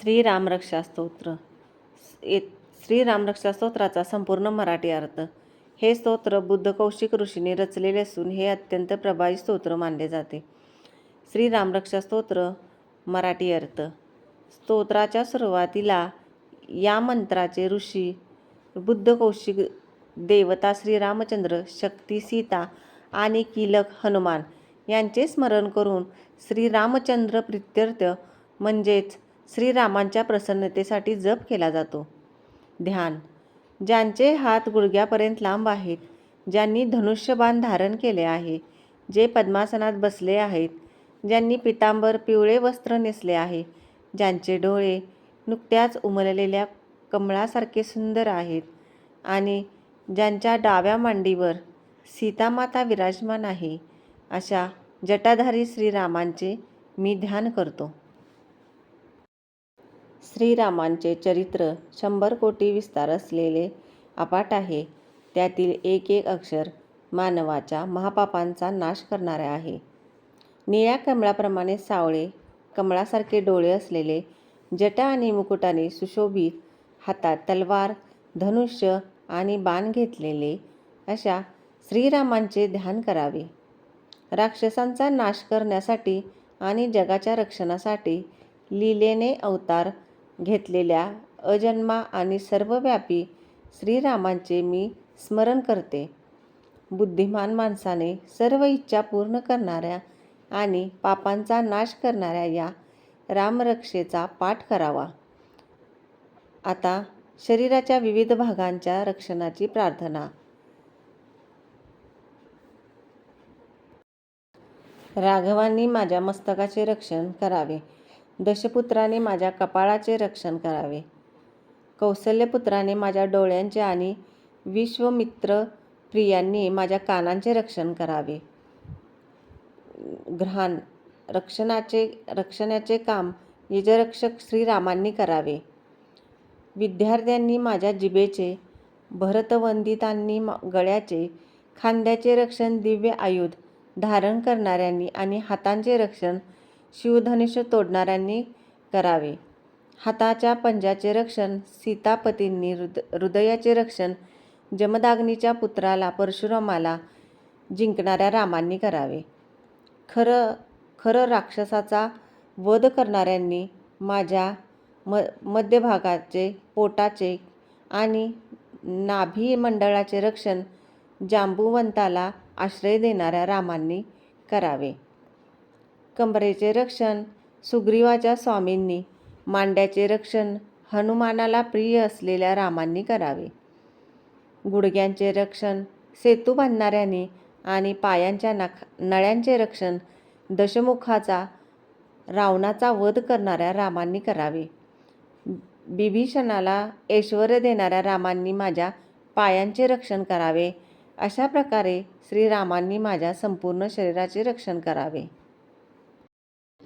श्रीरामरक्षा स्तोत्र. श्रीरामरक्षा स्तोत्राचा संपूर्ण मराठी अर्थ. हे स्तोत्र बुद्ध कौशिक ऋषीने रचलेले असून हे अत्यंत प्रभावी स्तोत्र मानले जाते. श्रीरामरक्षा स्तोत्र मराठी अर्थ. स्तोत्राच्या सुरुवातीला या मंत्राचे ऋषी बुद्ध कौशिक, देवता श्रीरामचंद्र, शक्ती सीता आणि कीलक हनुमान यांचे स्मरण करून श्रीरामचंद्र प्रीत्यर्थ म्हणजेच श्रीरामांच्या प्रसन्नतेसाठी जप केला जातो. ध्यान. ज्यांचे हात गुडघ्यापर्यंत लांब आहेत, ज्यांनी धनुष्यबाण धारण केले आहे, जे पद्मासनात बसले आहेत, ज्यांनी पितांबर पिवळे वस्त्र नेसले आहे, ज्यांचे डोळे नुकत्याच उमललेल्या कमळासारखे सुंदर आहेत आणि ज्यांच्या डाव्या मांडीवर सीतामाता विराजमान आहे, अशा जटाधारी श्रीरामांचे मी ध्यान करतो. श्रीरामांचे चरित्र 100 कोटी विस्तार असलेले अफाट आहे. त्यातील एक एक अक्षर मानवाच्या महापापांचा नाश करणारे आहे. निळ्या कमळाप्रमाणे सावळे, कमळासारखे डोळे असलेले, जटा आणि मुकुटाने सुशोभित, हातात तलवार, धनुष्य आणि बाण घेतलेले अशा श्रीरामांचे ध्यान करावे. राक्षसांचा नाश करण्यासाठी आणि जगाच्या रक्षणासाठी लीलेने अवतार घेतलेल्या अजन्मा आणि सर्वव्यापी श्रीरामांचे मी स्मरण करते. बुद्धिमान माणसाने सर्व इच्छा पूर्ण करणाऱ्या आणि पापांचा नाश करणाऱ्या या रामरक्षेचा पाठ करावा. आता शरीराच्या विविध भागांच्या रक्षणाची प्रार्थना. राघवांनी माझ्या मस्तकाचे रक्षण करावे. दशपुत्राने माझ्या कपाळाचे रक्षण करावे. कौसल्यपुत्राने माझ्या डोळ्यांचे आणि विश्वामित्र प्रियांनी माझ्या कानांचे रक्षण करावे. घ्राण रक्षणाचे काम यजरक्षक श्रीरामांनी करावे. विद्यार्थ्यांनी माझ्या जिभेचे, भरतवंदितांनी गळ्याचे, खांद्याचे रक्षण दिव्य आयुध धारण करणाऱ्यांनी आणि हातांचे रक्षण शिवधनुष्य तोडणाऱ्यांनी करावे. हाताच्या पंजाचे रक्षण सीतापतींनी, हृदयाचे रक्षण जमदाग्नीच्या पुत्राला परशुरामाला जिंकणाऱ्या रामांनी करावे. खरं राक्षसाचा वध करणाऱ्यांनी माझ्या मध्यभागाचे, पोटाचे आणि नाभी मंडळाचे रक्षण जांबुवंताला आश्रय देणाऱ्या रामांनी करावे. कंबरेचे रक्षण सुग्रीवाच्या स्वामींनी, मांड्याचे रक्षण हनुमानाला प्रिय असलेल्या रामांनी करावे. गुडघ्यांचे रक्षण सेतू बांधणाऱ्यांनी आणि पायांच्या नळ्यांचे रक्षण दशमुखाचा, रावणाचा वध करणाऱ्या रामांनी करावे. बिभीषणाला ऐश्वर्य देणाऱ्या रामांनी माझ्या पायांचे रक्षण करावे. अशा प्रकारे श्रीरामांनी माझ्या संपूर्ण शरीराचे रक्षण करावे.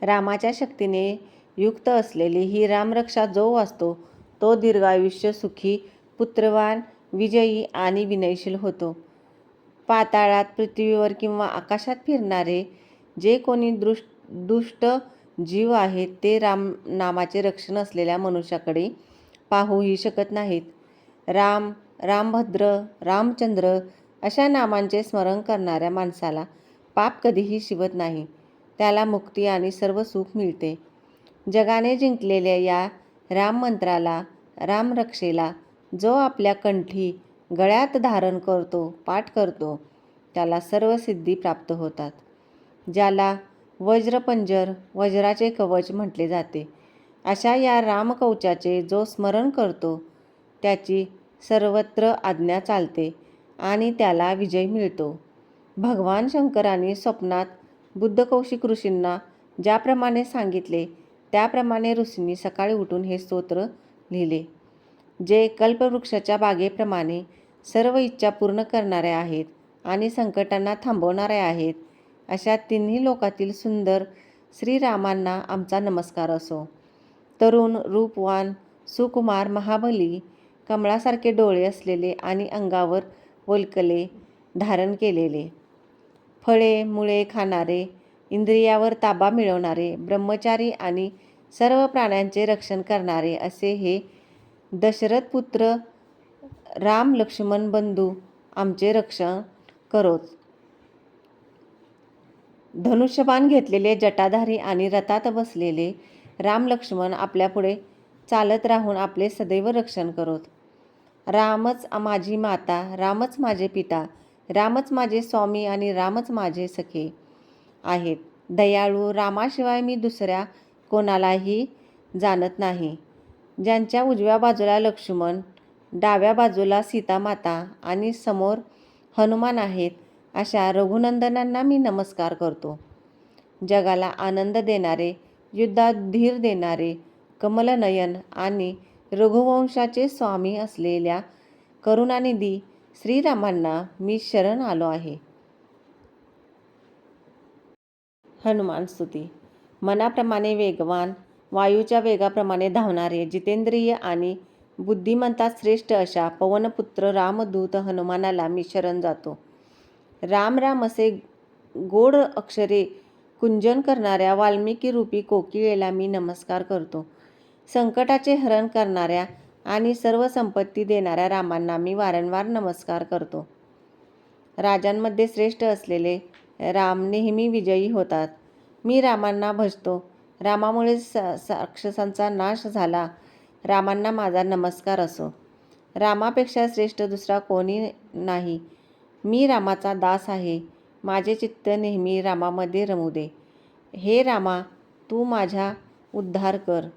रामाच्या शक्तीने युक्त असलेली ही रामरक्षा जो वाचतो तो दीर्घायुष्य, सुखी, पुत्रवान, विजयी आणि विनयशील होतो. पाताळात, पृथ्वीवर किंवा आकाशात फिरणारे जे कोणी दुष्ट जीव आहेत ते नामाचे रक्षण असलेल्या मनुष्याकडे पाहूही शकत नाहीत. राम, रामभद्र, रामचंद्र अशा नामांचे स्मरण करणाऱ्या माणसाला पाप कधीही शिवत नाही. त्याला मुक्ती आणि सर्व सुख मिळते. जगाने जिंकलेल्या या राममंत्राला, रामरक्षेला जो आपल्या कंठी, गळ्यात धारण करतो, पाठ करतो, त्याला सर्व सिद्धी प्राप्त होतात. ज्याला वज्रपंजर, वज्राचे कवच म्हटले जाते, अशा या रामकवचाचे जो स्मरण करतो त्याची सर्वत्र आज्ञा चालते आणि त्याला विजय मिळतो. भगवान शंकरांनी स्वप्नात बुद्ध कौशिक ऋषींना ज्याप्रमाणे सांगितले त्याप्रमाणे ऋषींनी सकाळी उठून हे स्तोत्र लिहिले, जे कल्पवृक्षाच्या बागेप्रमाणे सर्व इच्छा पूर्ण करणारे आहेत आणि संकटांना थांबवणारे आहेत. अशा तिन्ही लोकातील सुंदर श्रीरामांना आमचा नमस्कार असो. तरुण, रूपवान, सुकुमार, महाबली, कमळासारखे डोळे असलेले आणि अंगावर वल्कले धारण केलेले, फळे मुळे खाणारे, इंद्रियावर ताबा मिळवणारे, ब्रह्मचारी आणि सर्व प्राण्यांचे रक्षण करणारे असे हे दशरथ पुत्र राम लक्ष्मण बंधू आमचे रक्षण करोत. धनुष्यबाण घेतलेले जटाधारी आणि रथात बसलेले राम लक्ष्मण आपल्यापुढे चालत राहून आपले सदैव रक्षण करोत. रामच माझी माता, रामच माझे पिता, रामच माझे स्वामी आणि रामच माझे सखे आहेत. दयाळू रामाशिवाय मी दुसऱ्या कोणालाही जाणत नाही. ज्यांच्या उजव्या बाजूला लक्ष्मण, डाव्या बाजूला सीतामाता आणि समोर हनुमान आहेत, अशा रघुनंदनांना मी नमस्कार करतो. जगाला आनंद देणारे, युद्धात धीर देणारे, कमलनयन आणि रघुवंशाचे स्वामी असलेल्या करुणानिधी श्रीरामांना मी शरण आलो आहे. हनुमान स्तुती. मनाप्रमाणे वेगवान, वायूच्या वेगाप्रमाणे धावणारे, जितेंद्रिय आणि बुद्धिमंतात श्रेष्ठ अशा पवनपुत्र रामदूत हनुमानाला मी शरण जातो. राम राम असे गोड अक्षरे कुंजन करणाऱ्या वाल्मिकी रूपी कोकिळेला मी नमस्कार करतो. संकटाचे हरण करणाऱ्या आणि सर्व संपत्ती देणाऱ्या रामांना मी वारंवार नमस्कार करतो. राजांमध्ये श्रेष्ठ असलेले राम नेहमी विजयी होतात. मी रामांना भजतो. रामामुळे राक्षसांचा नाश झाला. रामांना माझा नमस्कार असो. रामापेक्षा श्रेष्ठ दुसरा कोणी नाही. मी रामाचा दास आहे. माझे चित्त नेहमी रामामध्ये रमू दे. हे रामा, तू माझा उद्धार कर.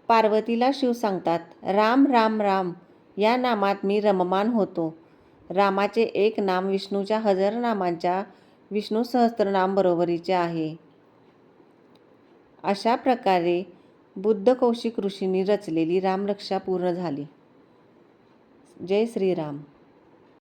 पार्वतीला शिव सांगतात, राम राम राम या नामात मी रममान होतो. रामाचे एक नाम विष्णूच्या 1000 नामांच्या विष्णू सहस्त्रनाम बरोबरीचे आहे. अशा प्रकारे बुद्ध कौशिक ऋषींनी रचलेली रामरक्षा पूर्ण झाली. जय श्रीराम.